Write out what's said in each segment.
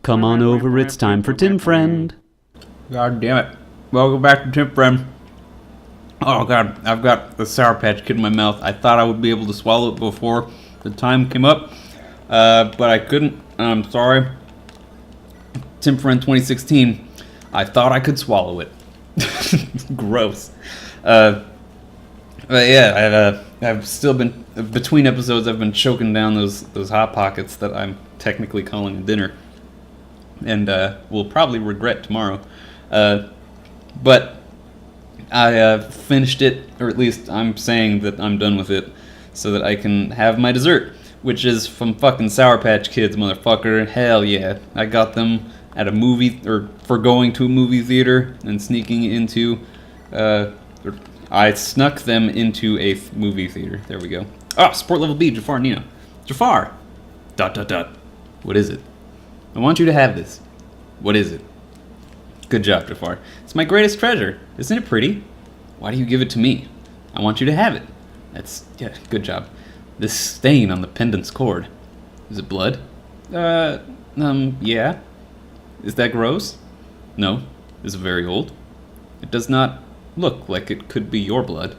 Come on over, it's time for Tim Friend. God damn it. Welcome back to Tim Friend. Oh god, I've got the Sour Patch Kid in my mouth. I thought I would be able to swallow it before the time came up, but I couldn't. I'm sorry. Tim Friend 2016. I thought I could swallow it. Gross. But yeah, I've still been, between episodes, I've been choking down those Hot Pockets that I'm technically calling a dinner. And will probably regret tomorrow. But I finished it, or at least I'm saying that I'm done with it, so that I can have my dessert, which is from fucking Sour Patch Kids, motherfucker. Hell yeah. I got them at a movie, or for going to a movie theater and sneaking into, I snuck them into a movie theater. There we go. Oh, Sport Level B, Jafar Nino. Jafar! ... What is it? I want you to have this. What is it? Good job, Jafar. It's my greatest treasure. Isn't it pretty? Why do you give it to me? I want you to have it. Yeah, good job. This stain on the pendant's cord. Is it blood? Yeah. Is that gross? No. Is it very old? It does not look like it could be your blood.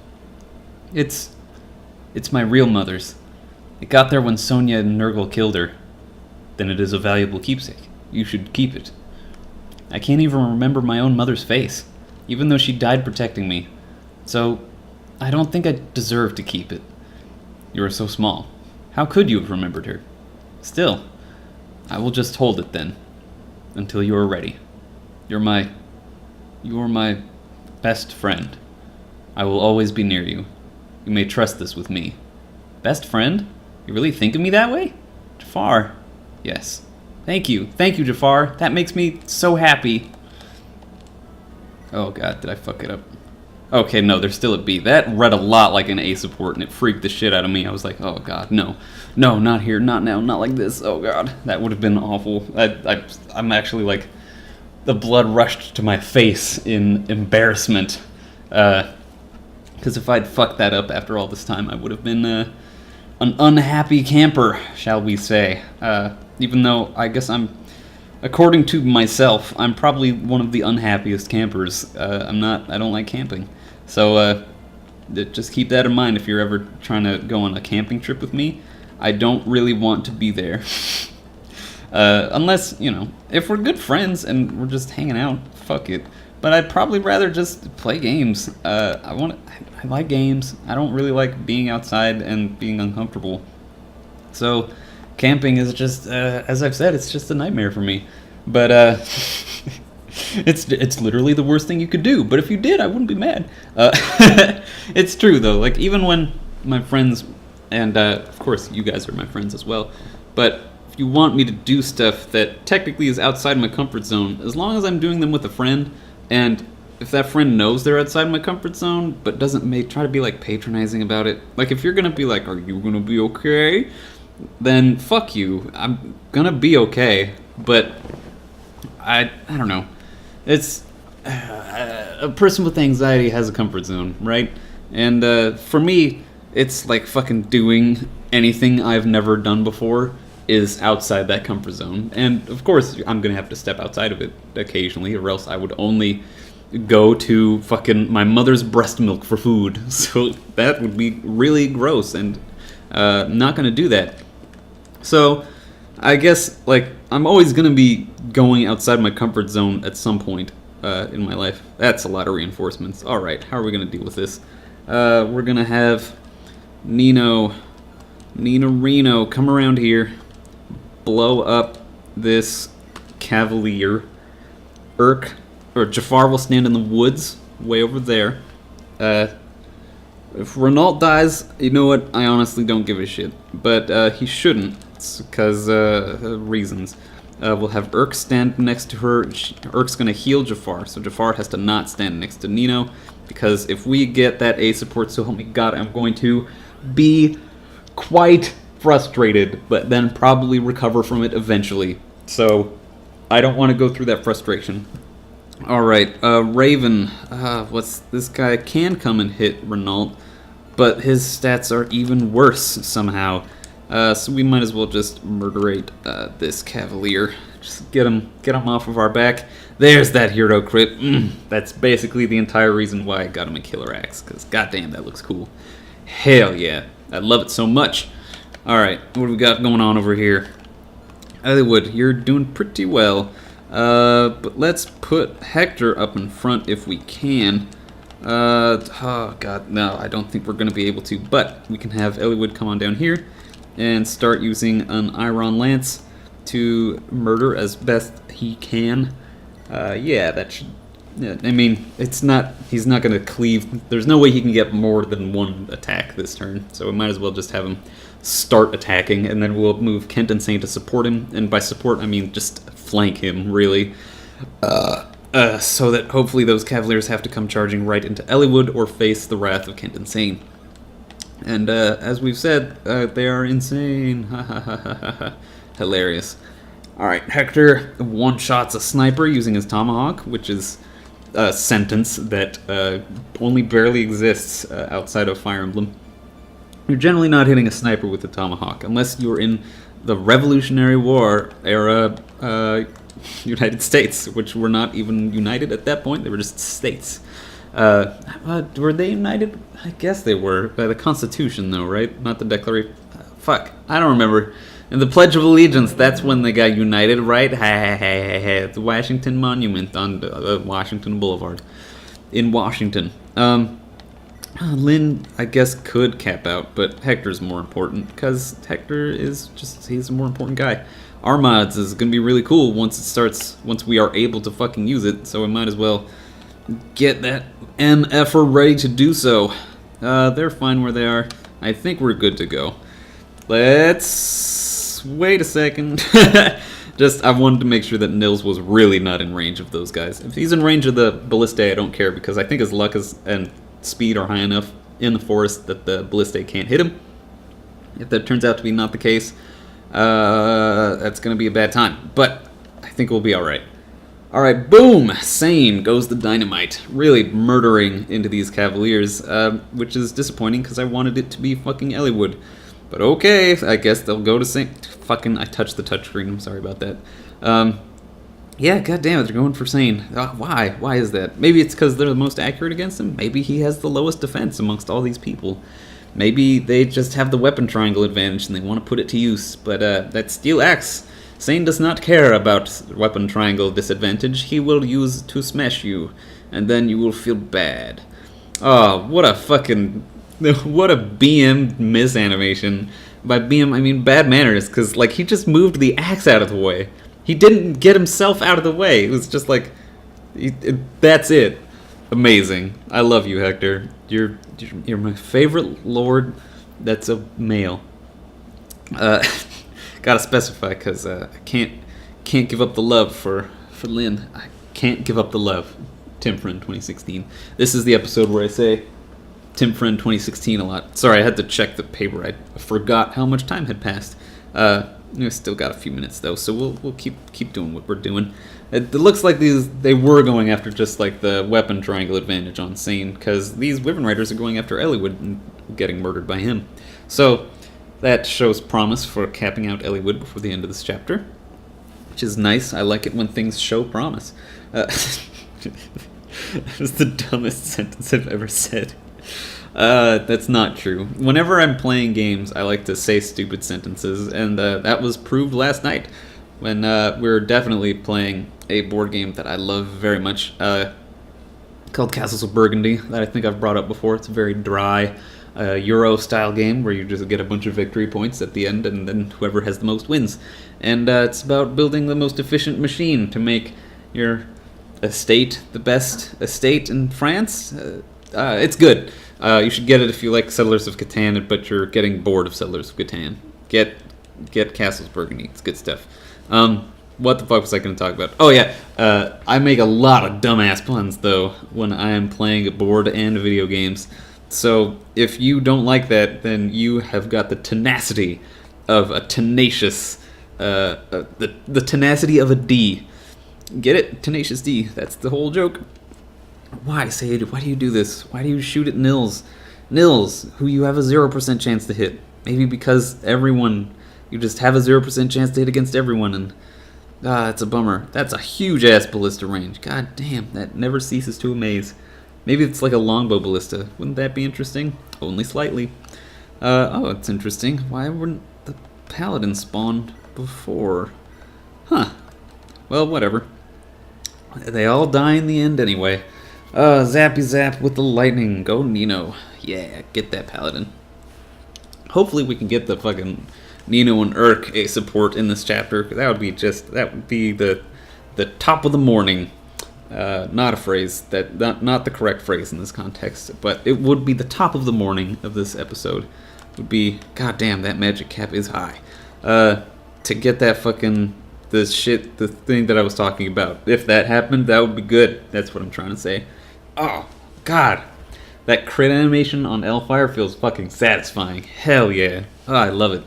It's my real mother's. It got there when Sonia and Nurgle killed her. Then it is a valuable keepsake. You should keep it. I can't even remember my own mother's face, even though she died protecting me. So, I don't think I deserve to keep it. You are so small. How could you have remembered her? Still, I will just hold it then, until you are ready. You're my best friend. I will always be near you. You may trust this with me. Best friend? You really think of me that way? Jafar. Yes. Thank you, Jafar. That makes me so happy. Oh god, did I fuck it up? Okay, no, there's still a B. That read a lot like an A support, and it freaked the shit out of me. I was like, oh god, no. No, not here, not now, not like this. Oh god, that would have been awful. I'm actually like, the blood rushed to my face in embarrassment. Because if I'd fucked that up after all this time, I would have been an unhappy camper, shall we say. Even though I guess according to myself, I'm probably one of the unhappiest campers. I don't like camping. So just keep that in mind if you're ever trying to go on a camping trip with me. I don't really want to be there. Unless, if we're good friends and we're just hanging out, fuck it. But I'd probably rather just play games. I like games. I don't really like being outside and being uncomfortable. So camping is just, as I've said, it's just a nightmare for me. But it's literally the worst thing you could do. But if you did, I wouldn't be mad. It's true though. Like even when my friends, and of course you guys are my friends as well, but if you want me to do stuff that technically is outside my comfort zone, as long as I'm doing them with a friend, and if that friend knows they're outside my comfort zone, but doesn't try to be like patronizing about it, like if you're gonna be like, are you gonna be okay? Then fuck you. I'm gonna be okay, but I don't know. It's a person with anxiety has a comfort zone, right? And for me, it's like fucking doing anything I've never done before is outside that comfort zone. And of course, I'm gonna have to step outside of it occasionally, or else I would only go to fucking my mother's breast milk for food. So that would be really gross, and not gonna do that. So I guess like I'm always gonna be going outside my comfort zone at some point in my life. That's a lot of reinforcements. All right, how are we gonna deal with this? We're gonna have Nino Reno come around here, blow up this Cavalier. Jafar will stand in the woods way over there. If Renault dies, you know what? I honestly don't give a shit. But he shouldn't, because reasons. We'll have Urk stand next to her. Urk's gonna heal Jafar, so Jafar has to not stand next to Nino, because if we get that A support, so help me God, I'm going to be quite frustrated, but then probably recover from it eventually. So I don't want to go through that frustration. Alright, Raven. This guy can come and hit Renault, but his stats are even worse somehow. So we might as well just murderate this Cavalier Just get him off of our back. There's that hero crit. That's basically the entire reason why I got him a killer axe, because goddamn, that looks cool. Hell yeah. I love it so much. Alright, what do we got going on over here? Hollywood, you're doing pretty well. But let's put Hector up in front if we can. Oh god, no, I don't think we're going to be able to. But we can have Hollywood come on down here and start using an Iron Lance to murder as best he can. Yeah, that should... Yeah, I mean, he's not going to cleave. There's no way he can get more than one attack this turn, so we might as well just have him start attacking, and then we'll move Kent and Saint to support him, and by support, I mean just flank him, really. So that hopefully those Cavaliers have to come charging right into Elliewood or face the wrath of Kent and Saint. And as we've said, they are insane. Hilarious. Alright, Hector one-shots a sniper using his tomahawk, which is a sentence that only barely exists outside of Fire Emblem. You're generally not hitting a sniper with a tomahawk, unless you're in the Revolutionary War era United States, which were not even united at that point, they were just states. Were they united? I guess they were, by the Constitution though, right? Not the Declaration. Fuck, I don't remember. In the Pledge of Allegiance, that's when they got united, right? At the Washington Monument on Washington Boulevard in Washington. Lynn, I guess, could cap out, but Hector's more important because Hector is he's a more important guy. Our mods is going to be really cool once we are able to fucking use it, so we might as well get that MFer ready to do so. They're fine where they are. I think we're good to go. Let's wait a second. I wanted to make sure that Nils was really not in range of those guys. If he's in range of the Ballista, I don't care, because I think his luck and speed are high enough in the forest that the Ballista can't hit him. If that turns out to be not the case, that's going to be a bad time. But I think we'll be alright. Alright, boom! Sane goes the dynamite. Really murdering into these Cavaliers, which is disappointing because I wanted it to be fucking Elliewood. But okay, I guess they'll go to Saint. Fucking, I touched the touchscreen. I'm sorry about that. Yeah, goddammit, they're going for Sane. Why? Why is that? Maybe it's because they're the most accurate against him. Maybe he has the lowest defense amongst all these people. Maybe they just have the weapon triangle advantage and they want to put it to use. But that steel axe, Sane does not care about weapon triangle disadvantage. He will use to smash you, and then you will feel bad. Oh, what a fucking... What a BM misanimation. By BM, I mean bad manners, because, like, he just moved the axe out of the way. He didn't get himself out of the way. It was just like, that's it. Amazing. I love you, Hector. You're my favorite lord that's a male. Gotta specify, because I can't give up the love for Lynn. I can't give up the love. Tim Friend 2016. This is the episode where I say Tim Friend 2016 a lot. Sorry, I had to check the paper. I forgot how much time had passed. We still got a few minutes though, so we'll keep doing what we're doing. It looks like they were going after just like the weapon triangle advantage on Sane, because these Wyvern Riders are going after Elliewood and getting murdered by him. So that shows promise for capping out Elliewood before the end of this chapter, which is nice. I like it when things show promise. That was the dumbest sentence I've ever said. That's not true. Whenever I'm playing games, I like to say stupid sentences, and that was proved last night when we were definitely playing a board game that I love very much, called Castles of Burgundy, that I think I've brought up before. It's a very dry Euro-style game where you just get a bunch of victory points at the end, and then whoever has the most wins. And it's about building the most efficient machine to make your estate the best estate in France. It's good. You should get it if you like Settlers of Catan, but you're getting bored of Settlers of Catan. Get Castles Burgundy. It's good stuff. What the fuck was I going to talk about? Oh yeah, I make a lot of dumbass puns though when I am playing board and video games. So if you don't like that, then you have got the tenacity of a tenacious, the tenacity of a D. Get it? Tenacious D. That's the whole joke. Why, Sade? Why do you do this? Why do you shoot at Nils? Nils, who you have a 0% chance to hit. Maybe because you just have a 0% chance to hit against everyone, and Ah, that's a bummer. That's a huge-ass ballista range. God damn, that never ceases to amaze. Maybe it's like a longbow ballista. Wouldn't that be interesting? Only slightly. Oh, it's interesting. Why wouldn't the paladin spawn before? Huh. Well, whatever. They all die in the end anyway. Zappy zap with the lightning. Go Nino. Yeah, get that paladin. Hopefully we can get the fucking Nino and Urk a support in this chapter. That would be the top of the morning. Not a phrase not the correct phrase in this context, but it would be the top of the morning of this episode. Would be, god damn, that magic cap is high. To get that fucking the thing that I was talking about. If that happened, that would be good. That's what I'm trying to say. Oh god, that crit animation on Elfire feels fucking satisfying. Hell yeah. Oh, I love it.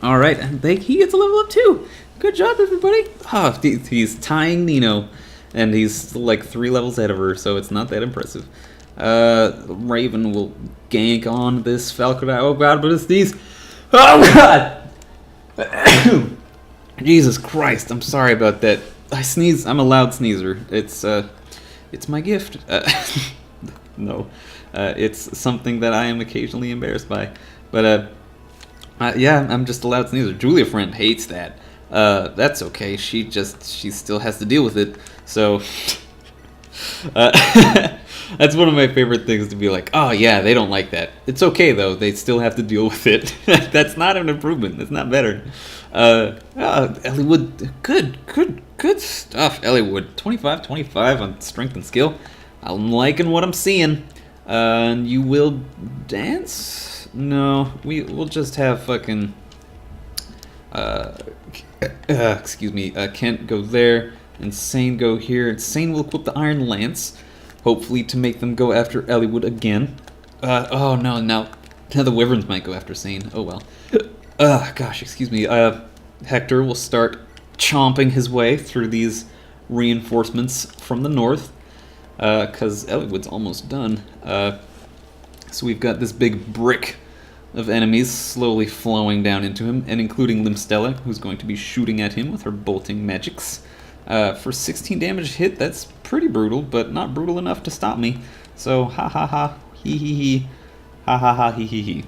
All right, and he gets a level up too. Good job, everybody. Oh, he's tying Nino, and he's like 3 levels ahead of her, so it's not that impressive. Raven will gank on this Falcon. Oh god, but it's these. Oh god! Jesus Christ, I'm sorry about that. I sneeze. I'm a loud sneezer. It's my gift. No, it's something that I am occasionally embarrassed by. But yeah, I'm just a loud sneezer. Julia friend hates that. That's okay. She still has to deal with it. So that's one of my favorite things to be like, oh yeah, they don't like that. It's okay though. They still have to deal with it. That's not an improvement. That's not better. Ellie Wood, good stuff. Ellie Wood, 25 on strength and skill. I'm liking what I'm seeing. And you will dance? No, we'll just have fucking. Excuse me. Kent go there. Insane go here. Insane will equip the Iron Lance, hopefully to make them go after Elliewood again. Oh no, now the Wyverns might go after Sane. Oh well. Gosh, excuse me. Hector will start chomping his way through these reinforcements from the north, because Elliewood's almost done. So we've got this big brick of enemies slowly flowing down into him, and including Limstella, who's going to be shooting at him with her bolting magics. For 16 damage hit, that's pretty brutal, but not brutal enough to stop me. So, ha ha ha, hee hee hee, ha ha ha, hee hee hee.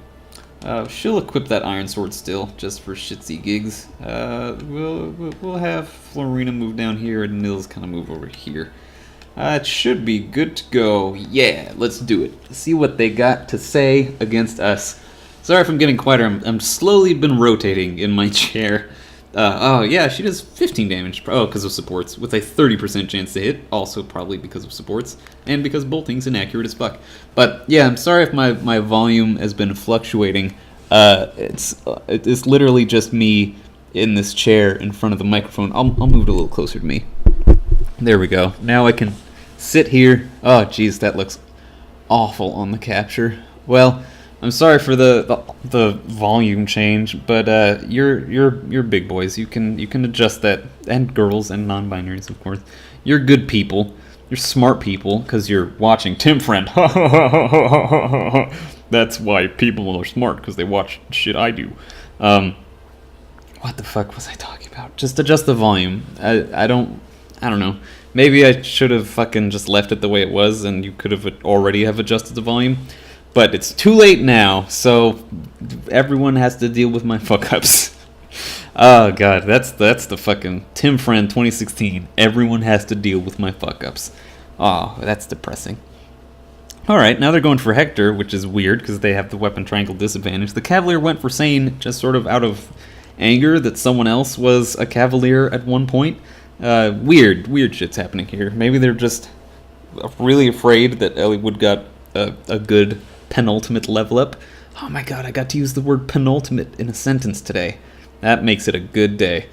She'll equip that iron sword still, just for shitsy gigs. We'll have Florina move down here, and Nils kind of move over here. It should be good to go. Yeah, let's do it. See what they got to say against us. Sorry if I'm getting quieter. I'm slowly been rotating in my chair. Oh yeah, she does 15 damage. Oh, because of supports, with a 30% chance to hit. Also probably because of supports, and because bolting's inaccurate as fuck. But yeah, I'm sorry if my volume has been fluctuating. It's literally just me in this chair in front of the microphone. I'll move it a little closer to me. There we go. Now I can sit here. Oh jeez, that looks awful on the capture. Well, I'm sorry for the volume change, but you're big boys. You can adjust that, and girls and non-binaries, of course. You're good people. You're smart people because you're watching Tim Friend. That's why people are smart, because they watch shit I do. What the fuck was I talking about? Just adjust the volume. I don't know. Maybe I should have fucking just left it the way it was, and you could have already have adjusted the volume. But it's too late now, so everyone has to deal with my fuck-ups. Oh god, that's the fucking Tim Friend 2016. Everyone has to deal with my fuck-ups. Oh, that's depressing. Alright, now they're going for Hector, which is weird, because they have the weapon triangle disadvantage. The Cavalier went for Sane, just sort of out of anger that someone else was a Cavalier at one point. Weird shit's happening here. Maybe they're just really afraid that Elliewood got a good penultimate level up. Oh my god, I got to use the word penultimate in a sentence today. That makes it a good day.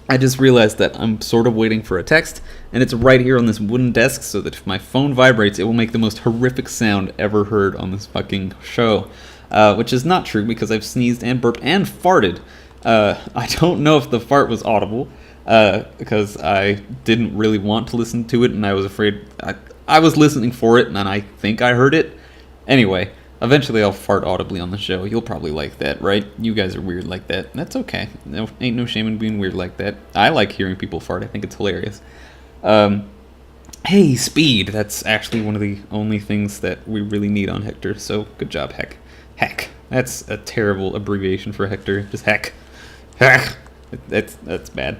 I just realized that I'm sort of waiting for a text, and it's right here on this wooden desk, so that if my phone vibrates, it will make the most horrific sound ever heard on this fucking show. Which is not true, because I've sneezed and burped and farted. I don't know if the fart was audible, because I didn't really want to listen to it, and I was afraid... I was listening for it, and I think I heard it. Anyway, Eventually, I'll fart audibly on the show. You'll probably like that, right? You guys are weird like that. That's okay. No, ain't no shame in being weird like that. I like hearing people fart. I think it's hilarious. Hey, speed. That's actually one of the only things that we really need on Hector. So good job, Heck. Heck. That's a terrible abbreviation for Hector. Just Heck. Heck. That's bad.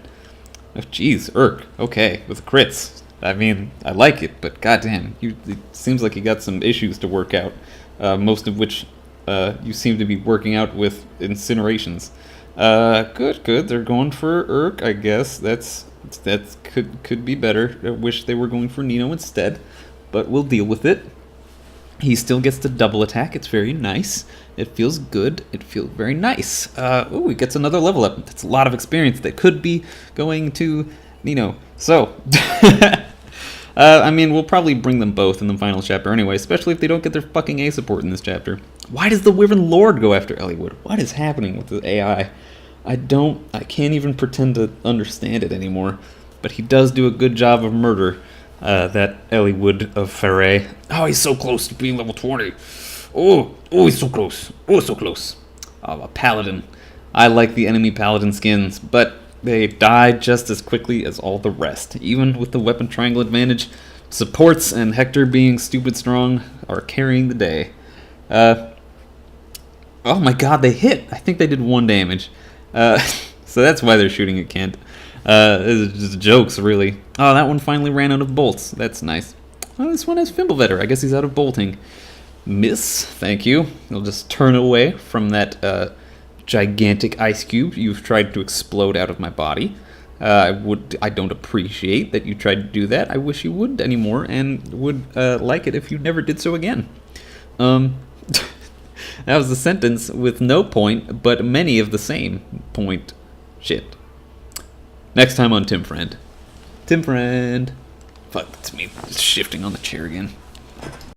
Oh, jeez, Urk. Okay, with crits. I mean, I like it, but goddamn, it seems like you got some issues to work out. Most of which you seem to be working out with incinerations. Good. They're going for Urk, I guess. That could be better. I wish they were going for Nino instead, but we'll deal with it. He still gets the double attack. It's very nice. It feels good. It feels very nice. Ooh, he gets another level up. That's a lot of experience that could be going to Nino. So, I mean, we'll probably bring them both in the final chapter anyway, especially if they don't get their fucking A support in this chapter. Why does the Wyvern Lord go after Eliwood? What is happening with the AI? I can't even pretend to understand it anymore. But he does do a good job of murder, that Eliwood of Faray. Oh, he's so close to being level 20. Oh, he's so close. Oh, so close. Oh, a paladin. I like the enemy paladin skins, but they die just as quickly as all the rest. Even with the weapon triangle advantage, supports and Hector being stupid strong are carrying the day. Oh my god, they hit! I think they did 1 damage. So that's why they're shooting at Kent. It's just jokes, really. Oh, that one finally ran out of bolts. That's nice. Oh, this one has Fimblevetter. I guess he's out of bolting. Miss, thank you. I'll just turn away from that gigantic ice cube you've tried to explode out of my body. I don't appreciate that you tried to do that. I wish you wouldn't anymore, and would like it if you never did so again. That was a sentence with no point, but many of the same point. Shit. Next time on Tim Friend. Tim Friend. Fuck, it's me shifting on the chair again.